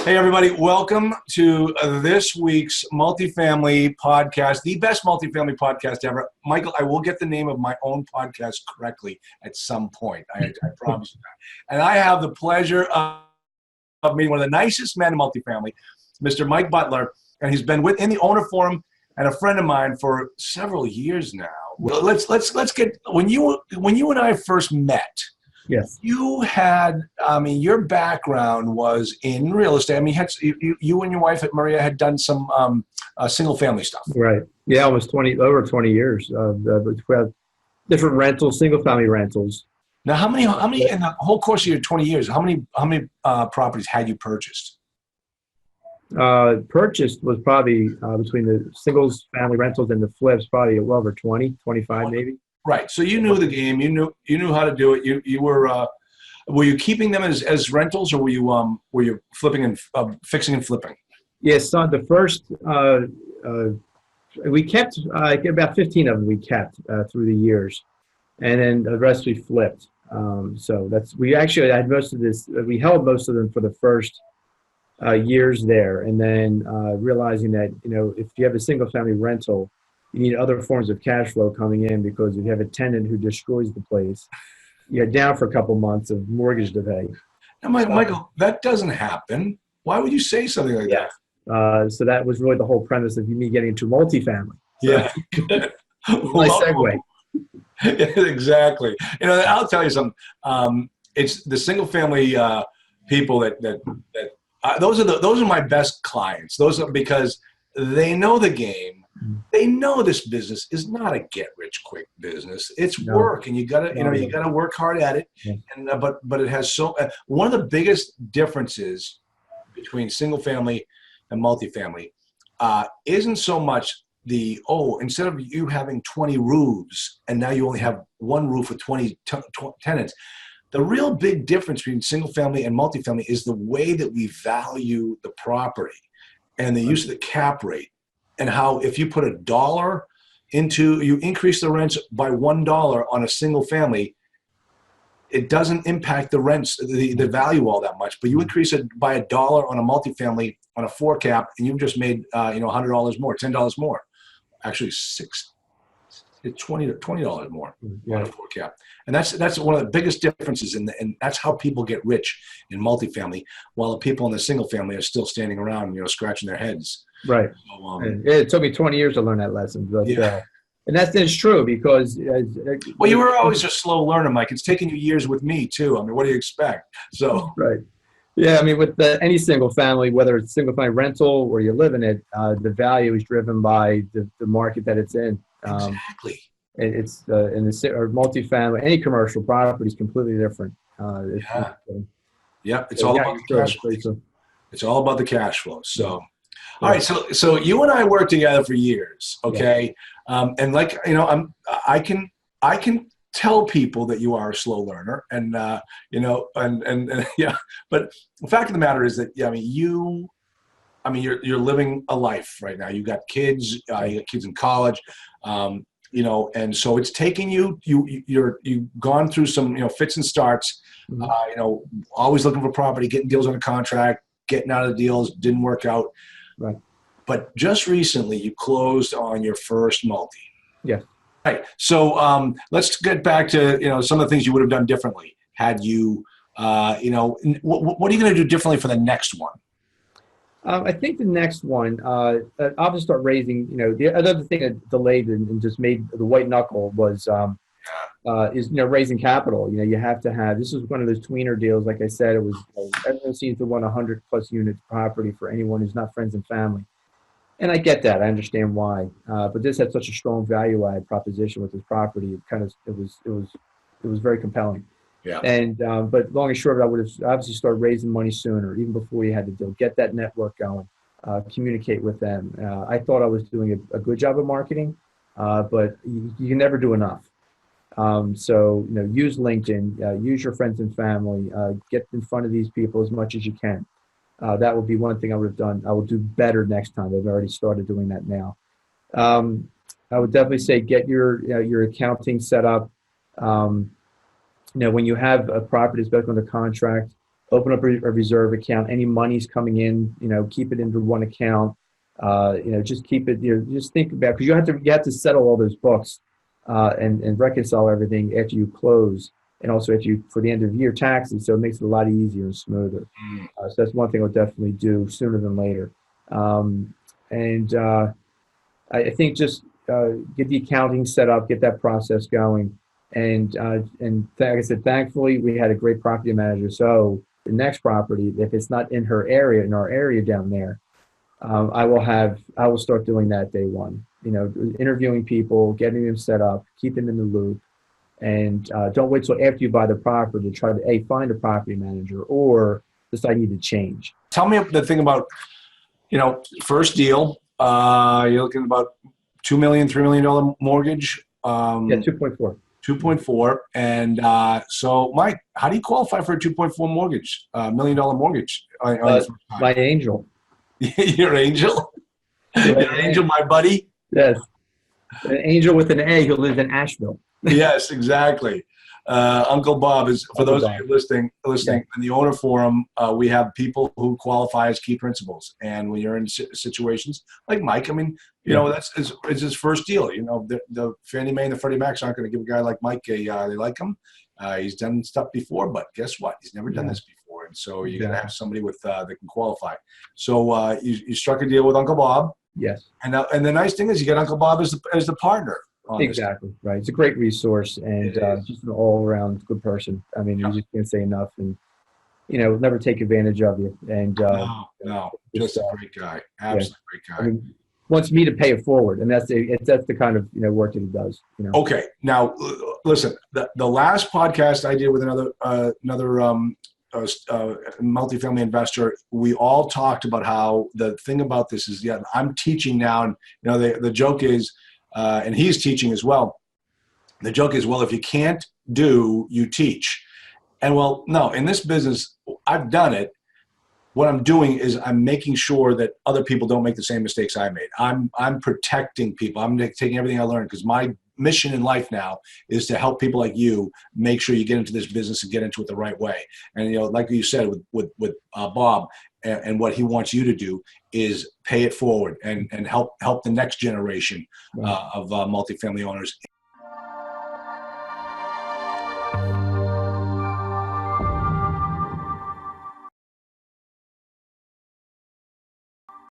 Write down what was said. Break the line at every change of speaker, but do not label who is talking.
Hey, everybody. Welcome to this week's multifamily podcast, the best multifamily podcast ever. Michael, I will get the name of my own podcast correctly at some point. I promise you that. And I have the pleasure of meeting one of the nicest men in multifamily, Mr. Mike Butler. And he's been in the owner forum and a friend of mine for several years now. Well, let's get when you and I first met.
Yes.
You had, your background was in real estate. You and your wife, Maria, had done some single family stuff.
Right. Yeah, almost over 20 years. We have different rentals, single family rentals.
Now, how many in the whole course of your 20 years, how many properties had you purchased?
Purchased was probably between the singles family rentals and the flips, probably well over 20, 25 maybe.
Right. So you knew the game. You knew how to do it. You were you keeping them as rentals, or were you flipping and fixing and flipping?
Yes. So the first we kept about 15 of them. We kept through the years, and then the rest we flipped. So we actually had most of this. We held most of them for the first years there, and then realizing that if you have a single family rental, you need other forms of cash flow coming in, because if you have a tenant who destroys the place, you're down for a couple months of mortgage to pay.
Now, Michael, that doesn't happen. Why would you say something like that?
So that was really the whole premise of me getting into multifamily.
Yeah.
Nice segue.
Exactly. I'll tell you something. It's the single family people that those are my best clients. Those are because they know the game. They know this business is not a get-rich-quick business. It's work, and you gotta work hard at it.
Yeah.
And but it has one of the biggest differences between single-family and multifamily isn't so much instead of you having 20 roofs and now you only have one roof with 20 tenants. The real big difference between single-family and multifamily is the way that we value the property and the use of the cap rate. And how if you put you increase the rents by $1 on a single family, it doesn't impact the rents, the value all that much. But you increase it by $1 on a multifamily on a 4 cap, and you've just made $100 more, $10 more, actually $20 more on a 4 cap. And that's one of the biggest differences, and that's how people get rich in multifamily, while the people in the single family are still standing around, scratching their heads.
Right. So, it took me 20 years to learn that lesson. But, and that's true, because
well, you were always a slow learner, Mike. It's taken you years with me too. What do you expect? So
right. Yeah, with any single family, whether it's single family rental or you live in it, the value is driven by the market that it's in.
Exactly.
It's in or multifamily, any commercial property is completely different.
It's all about the cash flow. It's all about the cash flow. So. All right, so you and I worked together for years, okay? Yeah. And I can tell people that you are a slow learner, and But the fact of the matter is that you're living a life right now. You got kids, you got kids in college, and so it's taking you've gone through some fits and starts, always looking for property, getting deals on a contract, getting out of the deals, didn't work out.
Right.
But just recently you closed on your first multi.
Yeah.
Right. So let's get back to, some of the things you would have done differently had you, what are you going to do differently for the next one?
I think the next one, I'll just start raising, the other thing that delayed and just made the white knuckle was, raising capital. You have to have, this is one of those tweener deals. Like I said, it was, everyone seems to want 100+ units property for anyone who's not friends and family. And I get that. I understand why. But this had such a strong value add proposition with this property. It was very compelling.
Yeah.
And, but long and short, I would have obviously started raising money sooner, even before we had the deal, get that network going, communicate with them. I thought I was doing a good job of marketing, but you can never do enough. So, use LinkedIn, use your friends and family, get in front of these people as much as you can. That would be one thing I would have done. I will do better next time. I've already started doing that now. I would definitely say get your accounting set up. When you have a property that's back under contract, open up a reserve account. Any money's coming in, keep it into one account. Just keep it. Just think about, because you have to settle all those books and reconcile everything after you close, and also for the end of year taxes. So it makes it a lot easier and smoother.
Mm.
So that's one thing I'll definitely do sooner than later. And I think just get the accounting set up, get that process going, and like I said, thankfully we had a great property manager. So the next property, if it's not in her area, in our area down there, I will start doing that day one. Interviewing people, getting them set up, keep them in the loop, and don't wait till after you buy the property to try to find a property manager or decide you need to change.
Tell me the thing about, first deal. You're looking at about $2 million, $3 million mortgage.
Yeah, 2.4.
2.4. And so, Mike, how do you qualify for a 2.4 mortgage, $1 million mortgage? On your first time?
My angel.
Your angel? Your angel, my buddy?
Yes. An angel with an A who lives in Asheville.
Yes, exactly. Uncle Bob is, for those of you listening, in the owner forum, we have people who qualify as key principals. And when you're in situations like Mike, it's his first deal. The Fannie Mae and the Freddie Macs aren't going to give a guy like Mike they like him. He's done stuff before, but guess what? He's never done this before. And so you got to have somebody that can qualify. So you struck a deal with Uncle Bob.
Yes.
And the nice thing is you get Uncle Bob as the partner.
Exactly. Right. It's a great resource and just an all-around good person. I mean, you just can't say enough, and never take advantage of you. And
no, just a great guy, absolutely great guy.
I mean, wants me to pay it forward, and that's the kind of work that he does.
Okay, now listen, the last podcast I did with another multifamily investor, we all talked about how the thing about this is, I'm teaching now, and the joke is. And he's teaching as well. The joke is, well, if you can't do, you teach. And well, no, in this business, I've done it. What I'm doing is I'm making sure that other people don't make the same mistakes I made. I'm protecting people. I'm taking everything I learned, because my mission in life now is to help people like you make sure you get into this business and get into it the right way. And like you said with Bob, and what he wants you to do is pay it forward and help the next generation of multifamily owners.